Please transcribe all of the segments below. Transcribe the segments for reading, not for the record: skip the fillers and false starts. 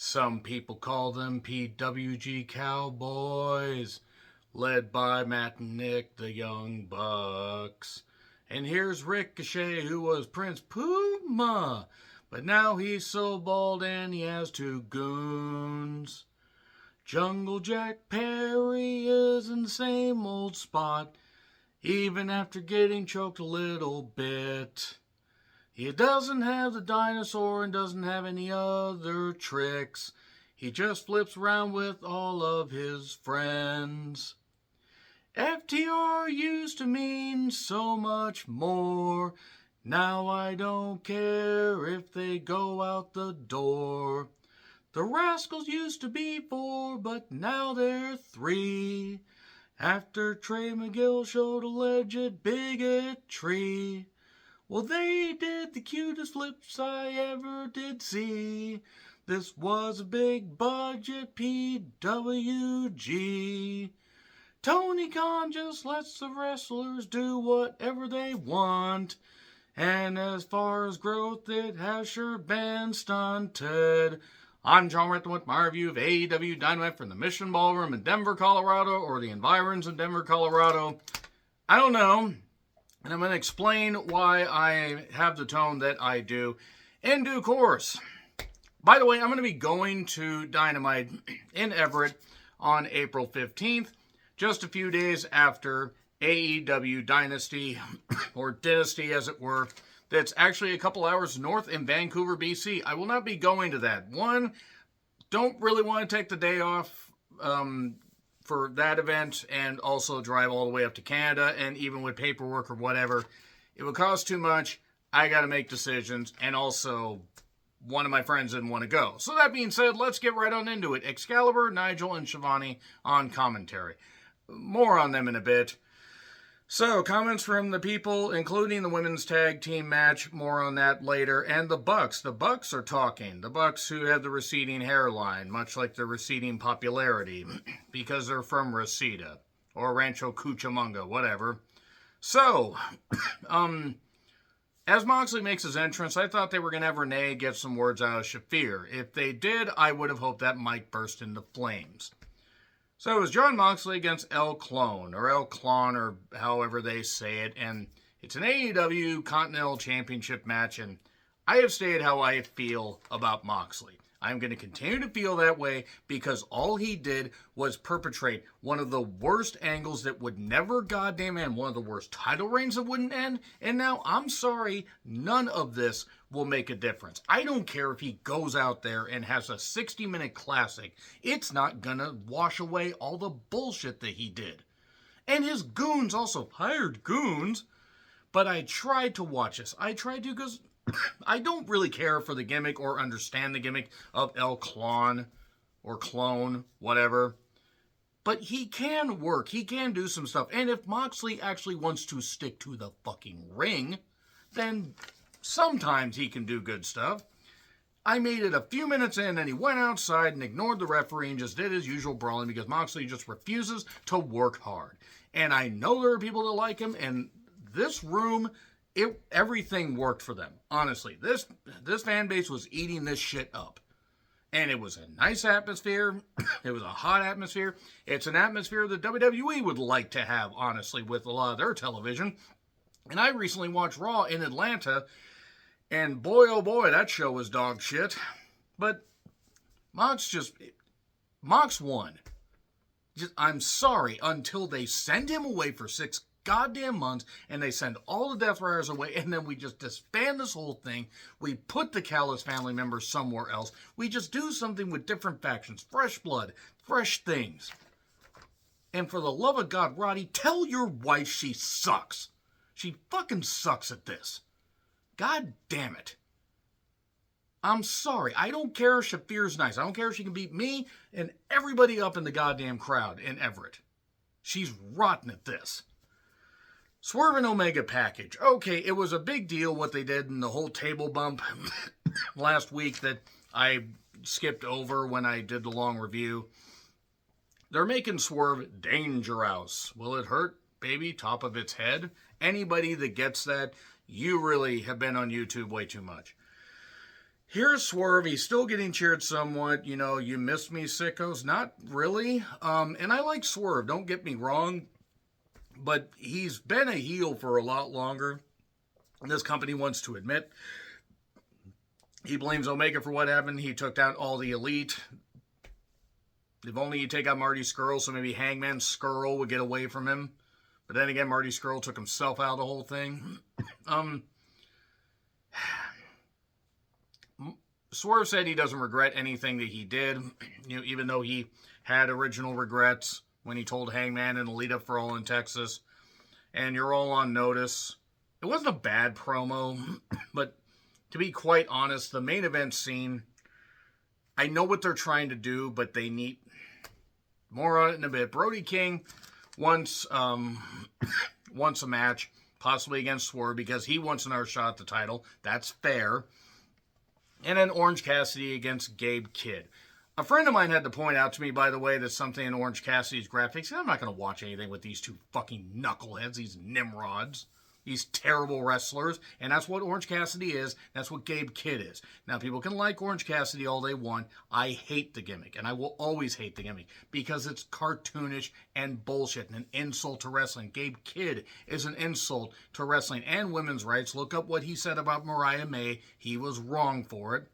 Some people call them PWG Cowboys, led by Matt and Nick, the Young Bucks. And here's Ricochet, who was Prince Puma, but now he's so bald and he has two goons. Jungle Jack Perry is in the same old spot, even after getting choked a little bit. He doesn't have the dinosaur and doesn't have any other tricks. He just flips around with all of his friends. FTR used to mean so much more. Now I don't care if they go out the door. The Rascals used to be 4, but now they're 3. After Trey McGill showed alleged bigotry. Well, they did the cutest flips I ever did see. This was a big budget PWG. Tony Khan just lets the wrestlers do whatever they want. And as far as growth, it has sure been stunted. I'm John Renton with my review of AEW Dynamite from the Mission Ballroom in Denver, Colorado, or the environs in Denver, Colorado. I don't know. And I'm going to explain why I have the tone that I do in due course. By the way, I'm going to be going to Dynamite in Everett on April 15th, just a few days after AEW Dynasty, or Dynasty as it were, that's actually a couple hours north in Vancouver, BC. I will not be going to that. One, don't really want to take the day off for that event and also drive all the way up to Canada, and even with paperwork or whatever, it would cost too much. I got to make decisions, and also one of my friends didn't want to go. So that being said, let's get right on into it. Excalibur, Nigel, and Shivani on commentary. More on them in a bit. So, comments from the people, including the women's tag team match, more on that later, and the Bucks. The Bucks are talking. The Bucks who have the receding hairline, much like their receding popularity, because they're from Reseda, or Rancho Cucamonga, whatever. So, as Moxley makes his entrance, I thought they were going to have Renee get some words out of Shafir. If they did, I would have hoped that mic burst into flames. So it was Jon Moxley against El Clone, or El Clon, or however they say it, and it's an AEW Continental Championship match, and I have stated how I feel about Moxley. I'm going to continue to feel that way because all he did was perpetrate one of the worst angles that would never goddamn end, one of the worst title reigns that wouldn't end, and now, I'm sorry, none of this will make a difference. I don't care if he goes out there and has a 60-minute classic. It's not going to wash away all the bullshit that he did. And his goons also hired goons, but I tried to watch this. I tried to because I don't really care for the gimmick or understand the gimmick of El Clon or Clone, whatever. But he can work. He can do some stuff. And if Moxley actually wants to stick to the fucking ring, then sometimes he can do good stuff. I made it a few minutes in and he went outside and ignored the referee and just did his usual brawling because Moxley just refuses to work hard. And I know there are people that like him, and this room, everything worked for them. Honestly, this fan base was eating this shit up. And it was a nice atmosphere. It was a hot atmosphere. It's an atmosphere that WWE would like to have, honestly, with a lot of their television. And I recently watched Raw in Atlanta, and boy, oh boy, that show was dog shit. But Mox won. I'm sorry, until they send him away for 6 goddamn months, and they send all the Death Riders away, and then we just disband this whole thing. We put the Callis family members somewhere else. We just do something with different factions, fresh blood, fresh things. And for the love of God, Roddy, tell your wife she sucks. She fucking sucks at this. God damn it. I'm sorry. I don't care if Shafir's nice. I don't care if she can beat me and everybody up in the goddamn crowd in Everett. She's rotten at this. Swerve and Omega package. Okay, it was a big deal what they did in the whole table bump last week that I skipped over when I did the long review. They're making Swerve dangerous. Will it hurt, baby? Top of its head? Anybody that gets that, you really have been on YouTube way too much. Here's Swerve. He's still getting cheered somewhat. You know, you miss me, sickos. Not really. And I like Swerve. Don't get me wrong. But he's been a heel for a lot longer than this company wants to admit. He blames Omega for what happened. He took down all the elite. If only you take out Marty Scurll, so maybe Hangman Scurll would get away from him. But then again, Marty Scurll took himself out of the whole thing. Swerve said he doesn't regret anything that he did, you know, even though he had original regrets when he told Hangman in the lead up for All in Texas. And you're all on notice. It wasn't a bad promo, but to be quite honest, the main event scene, I know what they're trying to do, but they need more on it in a bit. Brody King wants a match, possibly against Swerve, because he wants another shot at the title. That's fair. And then Orange Cassidy against Gabe Kidd. A friend of mine had to point out to me, by the way, that something in Orange Cassidy's graphics, I'm not going to watch anything with these two fucking knuckleheads, these nimrods, these terrible wrestlers, and that's what Orange Cassidy is. That's what Gabe Kidd is. Now, people can like Orange Cassidy all they want. I hate the gimmick, and I will always hate the gimmick, because it's cartoonish and bullshit and an insult to wrestling. Gabe Kidd is an insult to wrestling and women's rights. Look up what he said about Mariah May. He was wrong for it.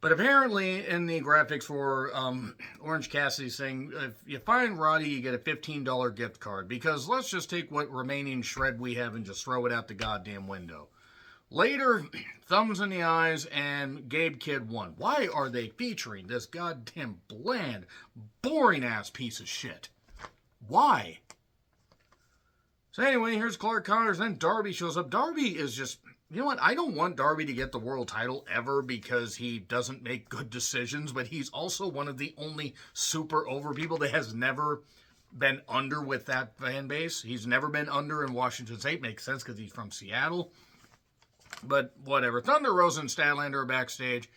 But apparently, in the graphics for Orange Cassidy's thing, if you find Roddy, you get a $15 gift card. Because let's just take what remaining shred we have and just throw it out the goddamn window. Later, thumbs in the eyes, and Gabe Kidd won. Why are they featuring this goddamn bland, boring-ass piece of shit? Why? So anyway, here's Clark Connors, then Darby shows up. Darby is just... You know what? I don't want Darby to get the world title ever because he doesn't make good decisions, but he's also one of the only super over people that has never been under with that fan base. He's never been under in Washington State. Makes sense because he's from Seattle. But whatever. Thunder Rosa and Statlander are backstage.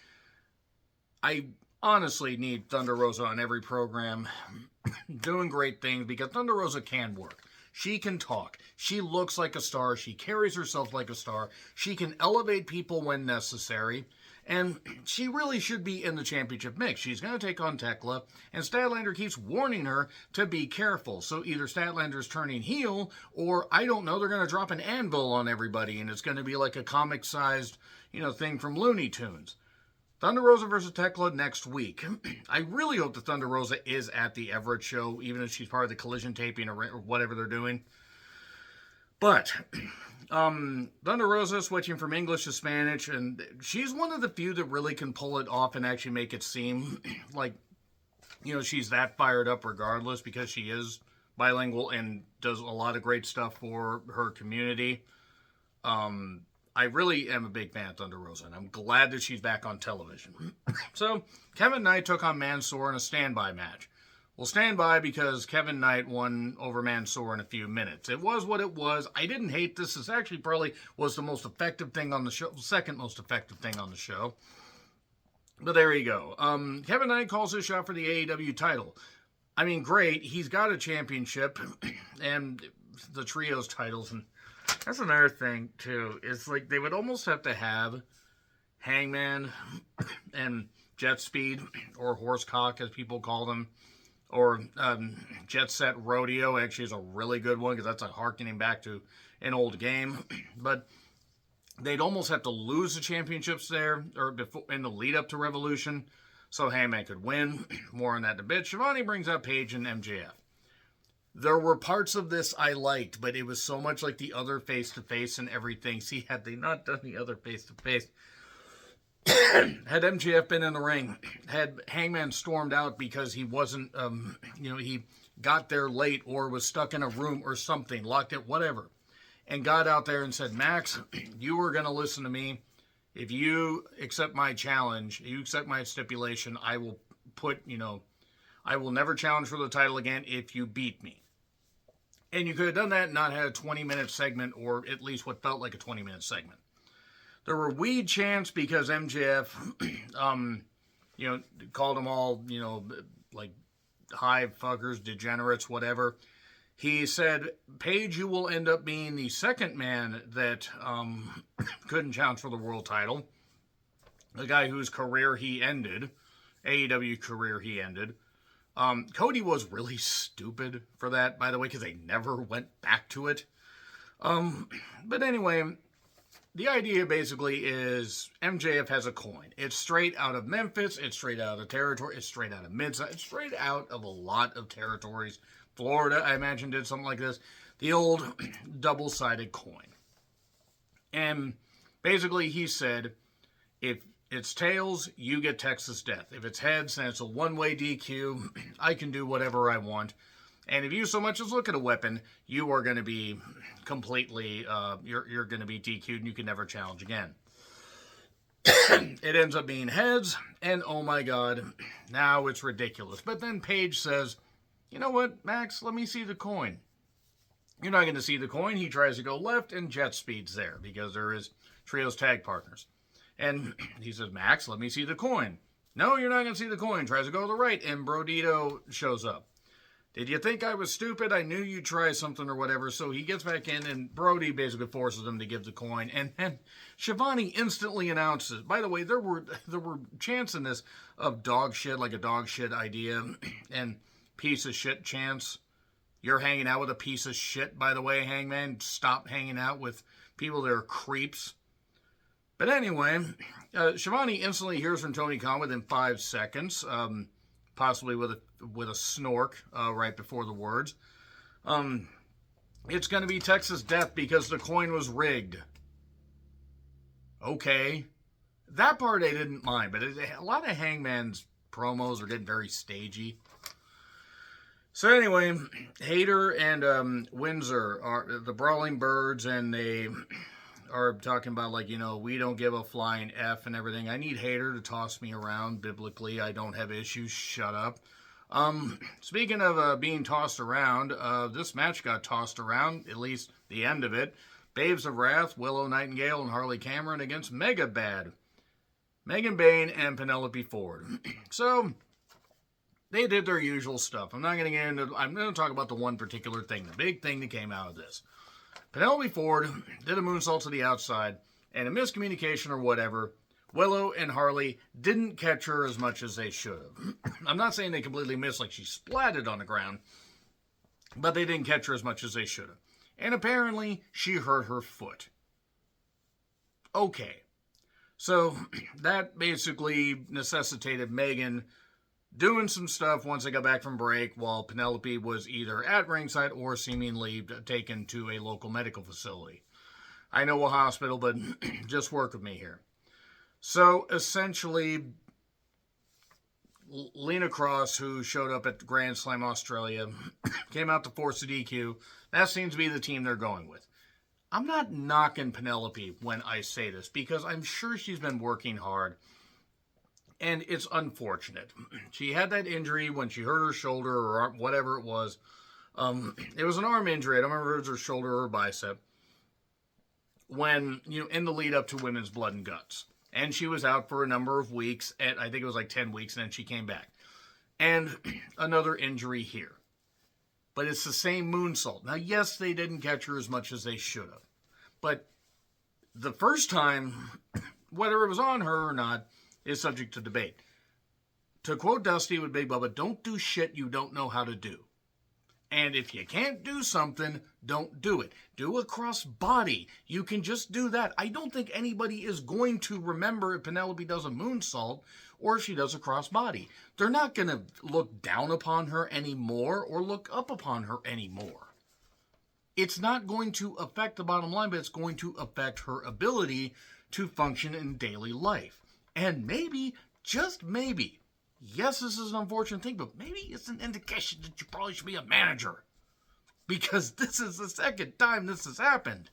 I honestly need Thunder Rosa on every program doing great things because Thunder Rosa can work. She can talk. She looks like a star. She carries herself like a star. She can elevate people when necessary. And she really should be in the championship mix. She's going to take on Tekla. And Statlander keeps warning her to be careful. So either Statlander's turning heel, or, I don't know, they're going to drop an anvil on everybody. And it's going to be like a comic-sized, thing from Looney Tunes. Thunder Rosa versus Tekla next week. I really hope the Thunder Rosa is at the Everett show, even if she's part of the collision taping or whatever they're doing. But Thunder Rosa switching from English to Spanish, and she's one of the few that really can pull it off and actually make it seem like, she's that fired up regardless, because she is bilingual and does a lot of great stuff for her community. I really am a big fan of Thunder Rosa, and I'm glad that she's back on television. So, Kevin Knight took on Mansoor in a standby match. Well, standby because Kevin Knight won over Mansoor in a few minutes. It was what it was. I didn't hate this. This actually probably was the most effective thing on the show, second most effective thing on the show. But there you go. Kevin Knight calls his shot for the AEW title. I mean, great. He's got a championship and the trios titles, and that's another thing, too. It's like they would almost have to have Hangman and Jet Speed, or Horsecock, as people call them, or Jet Set Rodeo, actually is a really good one, because that's a harkening back to an old game. But they'd almost have to lose the championships there, or before, in the lead-up to Revolution, so Hangman could win. More on that in a bit. Shivani brings up Paige and MJF. There were parts of this I liked, but it was so much like the other face-to-face and everything. See, had they not done the other face-to-face, had MJF been in the ring, had Hangman stormed out because he wasn't, he got there late or was stuck in a room or something, locked it, whatever, and got out there and said, Max, you were going to listen to me. If you accept my challenge, you accept my stipulation, I will I will never challenge for the title again if you beat me. And you could have done that and not had a 20-minute segment, or at least what felt like a 20-minute segment. There were weed chants because MJF, called them all, like hive fuckers, degenerates, whatever. He said, Paige, you will end up being the second man that couldn't challenge for the world title. the guy whose career he ended, AEW career he ended. Cody was really stupid for that, by the way, because they never went back to it. But anyway, the idea basically is MJF has a coin. It's straight out of Memphis. It's straight out of territory. It's straight out of Mid-South. It's straight out of a lot of territories. Florida, I imagine, did something like this. The old double-sided coin. And basically he said, if it's tails, you get Texas Death. If it's heads, then it's a one-way DQ. I can do whatever I want. And if you so much as look at a weapon, you are going to be completely, you're going to be DQ'd and you can never challenge again. It ends up being heads, and oh my god, now it's ridiculous. But then Paige says, you know what, Max, let me see the coin. You're not going to see the coin. He tries to go left, and Jet Speed's there, because there is Trios tag partners. And he says, Max, let me see the coin. No, you're not going to see the coin. Tries to go to the right, and Brodito shows up. Did you think I was stupid? I knew you'd try something or whatever. So he gets back in, and Brody basically forces him to give the coin. And then Shivani instantly announces, by the way, there were chants in this of dog shit, like a dog shit idea, and piece of shit chants. You're hanging out with a piece of shit, by the way, Hangman. Stop hanging out with people that are creeps. But anyway, Shivani instantly hears from Tony Khan within 5 seconds, possibly with a snork right before the words. It's going to be Texas Death because the coin was rigged. Okay. That part I didn't mind, but a lot of Hangman's promos are getting very stagey. So anyway, Hayter and Windsor are the Brawling Birds, and they are talking about, like, you know, we don't give a flying F and everything. I need Hayter to toss me around biblically. I don't have issues. Shut up. Speaking of being tossed around, this match got tossed around, at least the end of it. Babes of Wrath, Willow Nightingale, and Harley Cameron against Mega Bad, Megan Bayne, and Penelope Ford. So they did their usual stuff. I'm not going to get into. I'm going to talk about the one particular thing, the big thing that came out of this. Penelope Ford did a moonsault to the outside, and a miscommunication or whatever, Willow and Harley didn't catch her as much as they should have. I'm not saying they completely missed, like she splatted on the ground, but they didn't catch her as much as they should have. And apparently, she hurt her foot. Okay. So, that basically necessitated Megan doing some stuff once they got back from break, while Penelope was either at ringside or seemingly taken to a local medical facility. I know a hospital, but just work with me here. So, essentially, Lena Cross, who showed up at Grand Slam Australia, came out to force the DQ. That seems to be the team they're going with. I'm not knocking Penelope when I say this, because I'm sure she's been working hard. And it's unfortunate. She had that injury when she hurt her shoulder or whatever it was. It was an arm injury. I don't remember if it was her shoulder or her bicep. When, in the lead up to Women's Blood and Guts. And she was out for a number of weeks. And I think it was like 10 weeks, and then she came back. And another injury here. But it's the same moonsault. Now, yes, they didn't catch her as much as they should have. But the first time, whether it was on her or not, is subject to debate. To quote Dusty with Big Bubba, don't do shit you don't know how to do. And if you can't do something, don't do it. Do a cross body. You can just do that. I don't think anybody is going to remember if Penelope does a moonsault or if she does a cross body. They're not going to look down upon her anymore or look up upon her anymore. It's not going to affect the bottom line, but it's going to affect her ability to function in daily life. And maybe, just maybe, yes, this is an unfortunate thing, but maybe it's an indication that you probably should be a manager. Because this is the second time this has happened.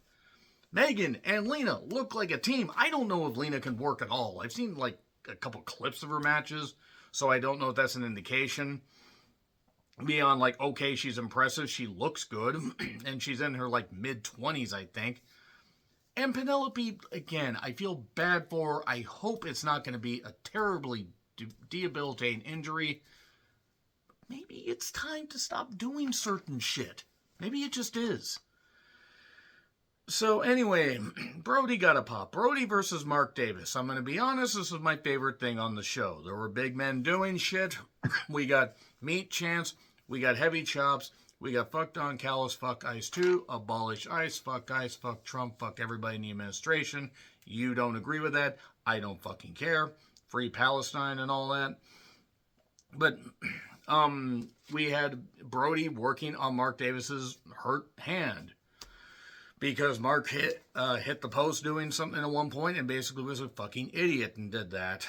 Megan and Lena look like a team. I don't know if Lena can work at all. I've seen like a couple clips of her matches, so I don't know if that's an indication. Beyond like, okay, she's impressive, she looks good, and she's in her like mid-20s, I think. And Penelope, again, I feel bad for her. I hope it's not going to be a terribly debilitating injury. Maybe it's time to stop doing certain shit. Maybe it just is. So anyway, Brody got a pop. Brody versus Mark Davis. I'm going to be honest, this is my favorite thing on the show. There were big men doing shit. We got meat chants. We got heavy chops. We got fuck Don Callis, fuck ICE 2, abolish ICE, fuck Trump, fuck everybody in the administration. You don't agree with that. I don't fucking care. Free Palestine and all that. But we had Brody working on Mark Davis's hurt hand. Because Mark hit the post doing something at one point and basically was a fucking idiot and did that.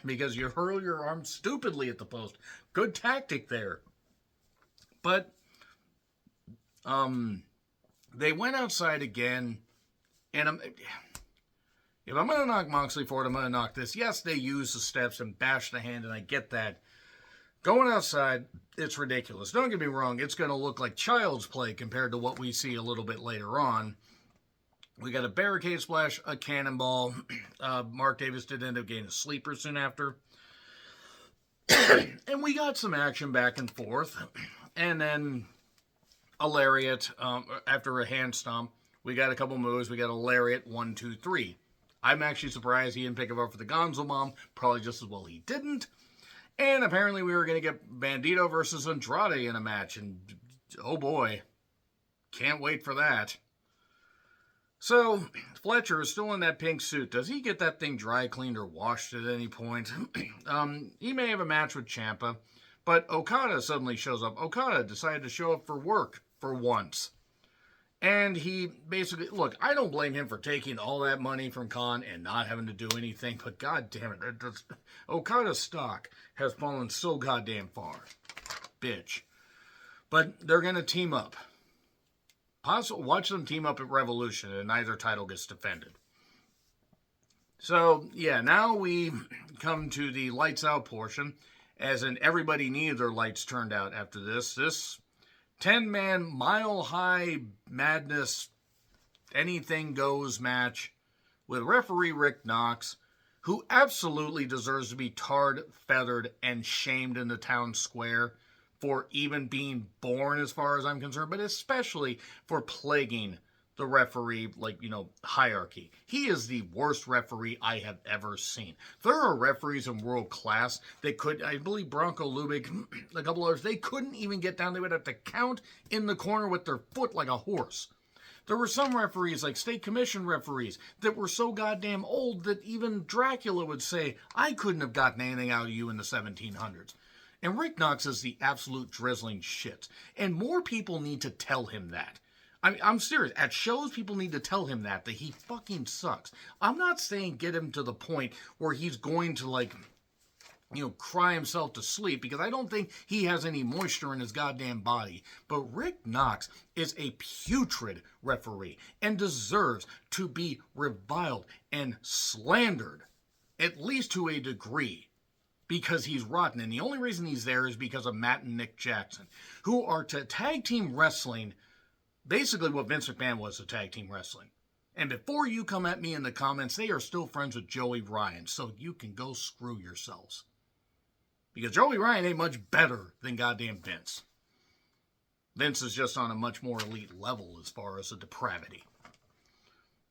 Because you hurl your arm stupidly at the post. Good tactic there. But they went outside again. And if I'm going to knock Moxley for it, I'm going to knock this. Yes, they use the steps and bash the hand, and I get that. Going outside, it's ridiculous. Don't get me wrong, it's going to look like child's play compared to what we see a little bit later on. We got a barricade splash, a cannonball. Mark Davis did end up getting a sleeper soon after. And we got some action back and forth. And then a lariat after a hand stomp. We got a couple moves. We got a lariat, 1, 2, 3. I'm actually surprised he didn't pick it up for the Gonzo Bomb. Probably just as well he didn't. And apparently we were going to get Bandito versus Andrade in a match. And oh boy, can't wait for that. So, Fletcher is still in that pink suit. Does he get that thing dry cleaned or washed at any point? He may have a match with Ciampa. But Okada suddenly shows up. Okada decided to show up for work for once. And he basically, look, I don't blame him for taking all that money from Khan and not having to do anything, but god damn it, Okada's stock has fallen so goddamn far. Bitch. But they're going to team up. Watch them team up at Revolution and neither title gets defended. So, yeah, now we come to the lights out portion, as in everybody needed their lights turned out after this. This 10-man, mile-high madness, anything goes match with referee Rick Knox, who absolutely deserves to be tarred, feathered, and shamed in the town square for even being born as far as I'm concerned, but especially for plaguing the referee, hierarchy. He is the worst referee I have ever seen. There are referees in world class that could, I believe Bronco Lubick, a couple others, they couldn't even get down. They would have to count in the corner with their foot like a horse. There were some referees, like state commission referees, that were so goddamn old that even Dracula would say, I couldn't have gotten anything out of you in the 1700s. And Rick Knox is the absolute drizzling shit. And more people need to tell him that. I'm serious. At shows, people need to tell him that he fucking sucks. I'm not saying get him to the point where he's going to, cry himself to sleep, because I don't think he has any moisture in his goddamn body. But Rick Knox is a putrid referee and deserves to be reviled and slandered, at least to a degree, because he's rotten. And the only reason he's there is because of Matt and Nick Jackson, who are to tag team wrestling basically what Vince McMahon was to tag team wrestling. And before you come at me in the comments, they are still friends with Joey Ryan, so you can go screw yourselves. Because Joey Ryan ain't much better than goddamn Vince. Vince is just on a much more elite level as far as the depravity.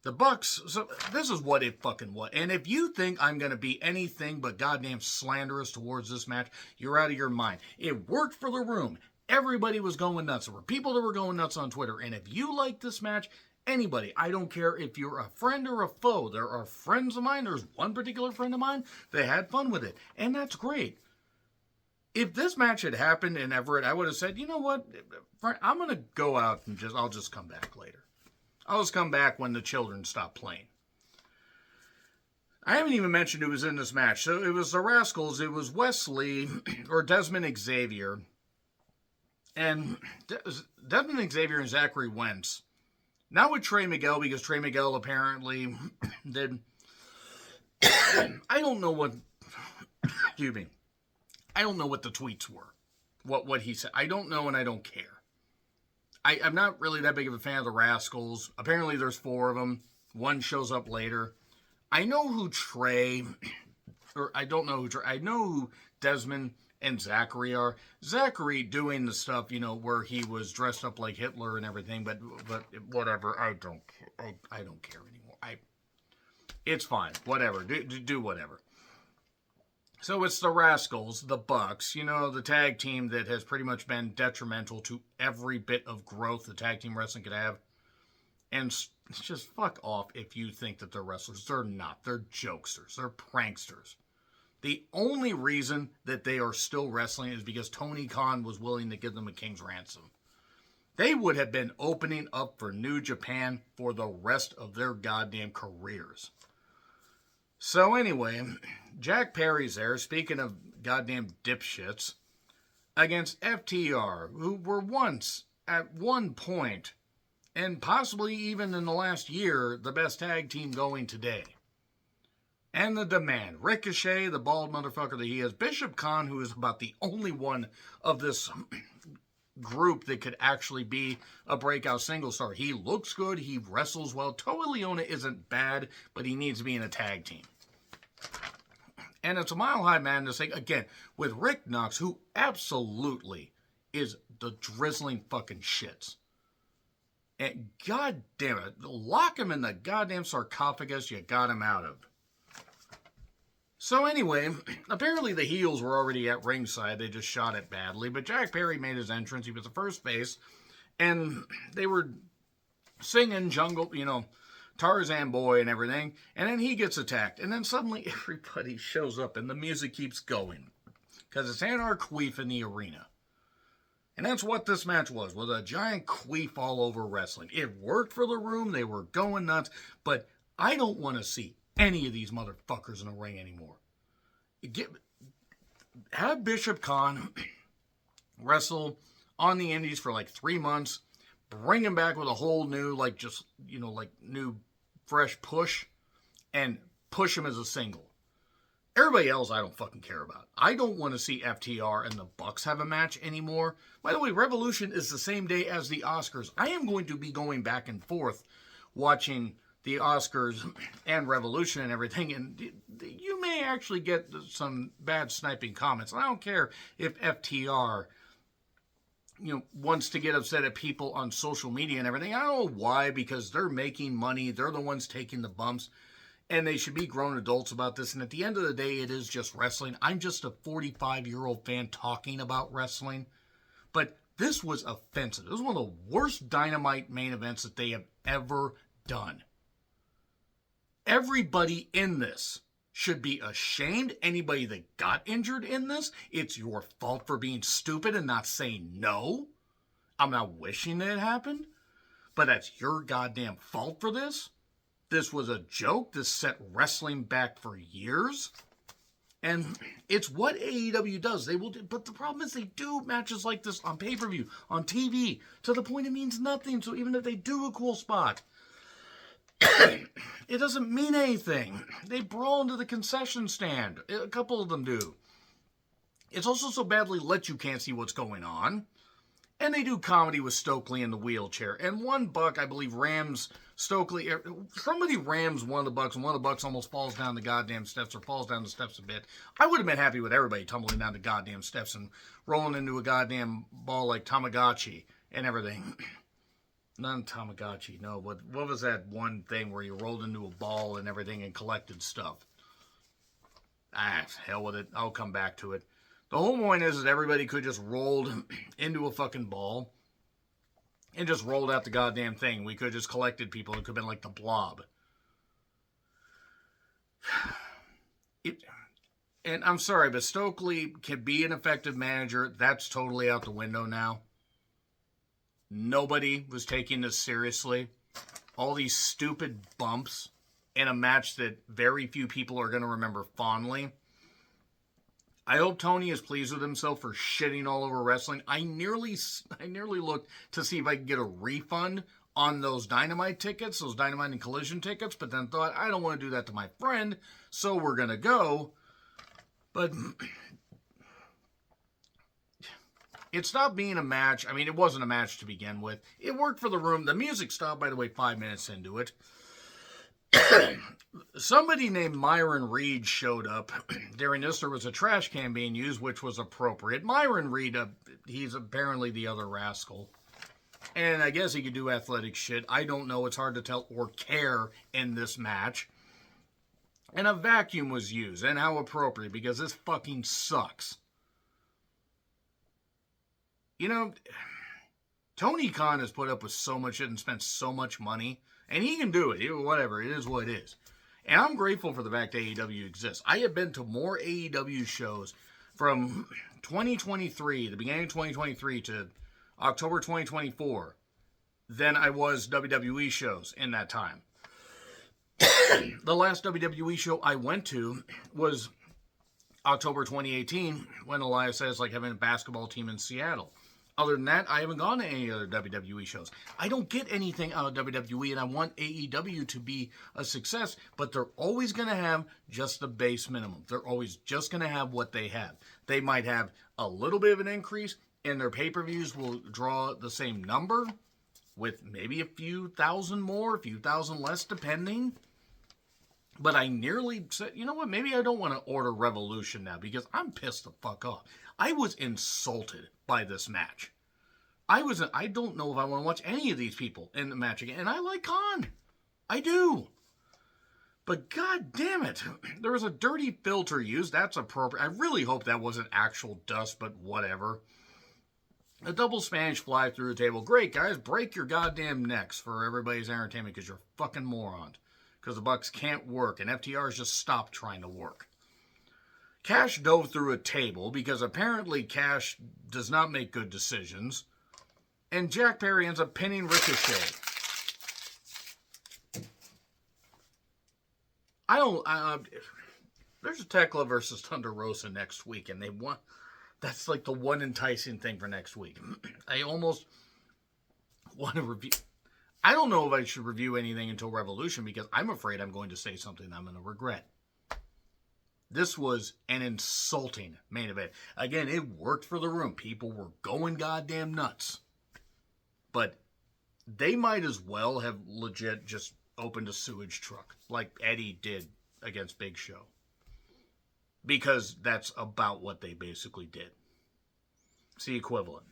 The Bucks, so this is what it fucking was. And if you think I'm going to be anything but goddamn slanderous towards this match, you're out of your mind. It worked for the room. Everybody was going nuts. There were people that were going nuts on Twitter. And if you like this match, anybody, I don't care if you're a friend or a foe. There are friends of mine. There's one particular friend of mine that had fun with it. And that's great. If this match had happened in Everett, I would have said, you know what? I'm going to go out and I'll just come back later. I'll just come back when the children stop playing. I haven't even mentioned who was in this match. So it was the Rascals. It was Wesley or Desmond Xavier. And Desmond Xavier and Zachary Wentz. Not with Trey Miguel, because Trey Miguel apparently did. I don't know what. Excuse me. I don't know what the tweets were. What he said. I don't know and I don't care. I'm not really that big of a fan of the Rascals. Apparently there's 4 of them. One shows up later. I know who Trey. Or I don't know who Trey. I know who Desmond and Zachary are. Zachary doing the stuff, where he was dressed up like Hitler and everything, but whatever. I don't care anymore. It's fine. Whatever. Do whatever. So it's the Rascals, the Bucks, the tag team that has pretty much been detrimental to every bit of growth the tag team wrestling could have. And just fuck off if you think that they're wrestlers. They're not. They're jokesters. They're pranksters. The only reason that they are still wrestling is because Tony Khan was willing to give them a king's ransom. They would have been opening up for New Japan for the rest of their goddamn careers. So anyway, Jack Perry's there, speaking of goddamn dipshits, against FTR, who were once, at one point, and possibly even in the last year, the best tag team going today. And the Demand. Ricochet, the bald motherfucker that he is. Bishop Khan, who is about the only one of this group that could actually be a breakout single star. He looks good. He wrestles well. Toa Leona isn't bad, but he needs to be in a tag team. And it's a Mile High Madness thing, again, with Rick Knox, who absolutely is the drizzling fucking shits. And god damn it, lock him in the goddamn sarcophagus you got him out of. So anyway, apparently the heels were already at ringside. They just shot it badly. But Jack Perry made his entrance. He was the first face. And they were singing Jungle, Tarzan Boy and everything. And then he gets attacked. And then suddenly everybody shows up and the music keeps going. Because it's Anarch Queef in the arena. And that's what this match was a giant queef all over wrestling. It worked for the room. They were going nuts. But I don't want to see any of these motherfuckers in the ring anymore. Have Bishop Khan wrestle on the indies for like 3 months, bring him back with a whole new, new fresh push, and push him as a single. Everybody else I don't fucking care about. I don't want to see FTR and the Bucks have a match anymore. By the way, Revolution is the same day as the Oscars. I am going to be going back and forth watching the Oscars and Revolution and everything, and you may actually get some bad sniping comments. I don't care if FTR, wants to get upset at people on social media and everything. I don't know why, because they're making money. They're the ones taking the bumps, and they should be grown adults about this. And at the end of the day, it is just wrestling. I'm just a 45-year-old fan talking about wrestling, but this was offensive. It was one of the worst Dynamite main events that they have ever done. Everybody in this should be ashamed. Anybody that got injured in this, it's your fault for being stupid and not saying no. I'm not wishing that it happened, but that's your goddamn fault for this. This was a joke. This set wrestling back for years. And it's what AEW does. They will do, but the problem is they do matches like this on pay-per-view, on TV, to the point it means nothing. So even if they do a cool spot, it doesn't mean anything. They brawl into the concession stand. A couple of them do. It's also so badly lit you can't see what's going on. And they do comedy with Stokely in the wheelchair. And one Buck, I believe, rams Stokely. Somebody rams one of the Bucks, and one of the Bucks almost falls down the goddamn steps, or falls down the steps a bit. I would have been happy with everybody tumbling down the goddamn steps and rolling into a goddamn ball like Tamagotchi and everything. Not Tamagotchi, no. What was that one thing where you rolled into a ball and everything and collected stuff? Hell with it. I'll come back to it. The whole point is that everybody could just rolled into a fucking ball and just rolled out the goddamn thing. We could have just collected people. It could have been like the Blob. And I'm sorry, but Stokely can be an effective manager. That's totally out the window now. Nobody was taking this seriously. All these stupid bumps in a match that very few people are going to remember fondly. I hope Tony is pleased with himself for shitting all over wrestling. I nearly looked to see if I could get a refund on those Dynamite tickets, those Dynamite and Collision tickets, but then thought, I don't want to do that to my friend, so we're going to go. But it stopped being a match. I mean, it wasn't a match to begin with. It worked for the room. The music stopped, by the way, 5 minutes into it. Somebody named Myron Reed showed up. During this, there was a trash can being used, which was appropriate. Myron Reed, he's apparently the other rascal. And I guess he could do athletic shit. I don't know. It's hard to tell or care in this match. And a vacuum was used. And how appropriate, because this fucking sucks. You know, Tony Khan has put up with so much shit and spent so much money. And he can do it. Whatever. It is what it is. And I'm grateful for the fact AEW exists. I have been to more AEW shows from 2023, the beginning of 2023, to October 2024, than I was WWE shows in that time. The last WWE show I went to was October 2018, when Elias says, like, having a basketball team in Seattle. Other than that, I haven't gone to any other WWE shows. I don't get anything out of WWE, and I want AEW to be a success, but they're always going to have just the base minimum. They're always just going to have what they have. They might have a little bit of an increase, and their pay-per-views will draw the same number, with maybe a few thousand more, a few thousand less, depending. But I nearly said, you know what, maybe I don't want to order Revolution now, because I'm pissed the fuck off. I was insulted by this match. I don't know if I want to watch any of these people in the match again. And I like Khan. I do. But god damn it. There was a dirty filter used. That's appropriate. I really hope that wasn't actual dust, but whatever. A double Spanish fly through the table. Great, guys. Break your goddamn necks for everybody's entertainment, because you're fucking morons. Because the Bucks can't work, and FTR's just stopped trying to work. Cash dove through a table, because apparently Cash does not make good decisions. And Jack Perry ends up pinning Ricochet. There's a Tekla versus Thunder Rosa next week, and they want... That's like the one enticing thing for next week. I almost want to review... I don't know if I should review anything until Revolution, because I'm afraid I'm going to say something I'm going to regret. This was an insulting main event. Again, it worked for the room. People were going goddamn nuts. But they might as well have legit just opened a sewage truck, like Eddie did against Big Show. Because that's about what they basically did. It's the equivalent.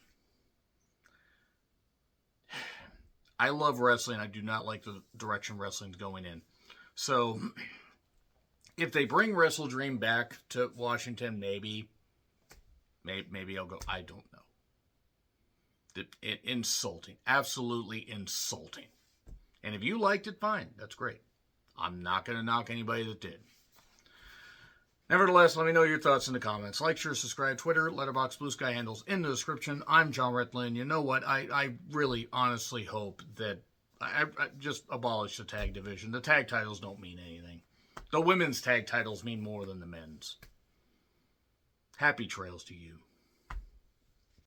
I love wrestling. I do not like the direction wrestling's going in. So, if they bring Wrestle Dream back to Washington, maybe I'll go. I don't know. Insulting. Absolutely insulting. And if you liked it, fine. That's great. I'm not going to knock anybody that did. Nevertheless, let me know your thoughts in the comments. Like, share, subscribe, Twitter, Letterboxd, Blue Sky handles in the description. I'm John Retlin. You know what? I really honestly hope that I just abolish the tag division. The tag titles don't mean anything. The women's tag titles mean more than the men's. Happy trails to you.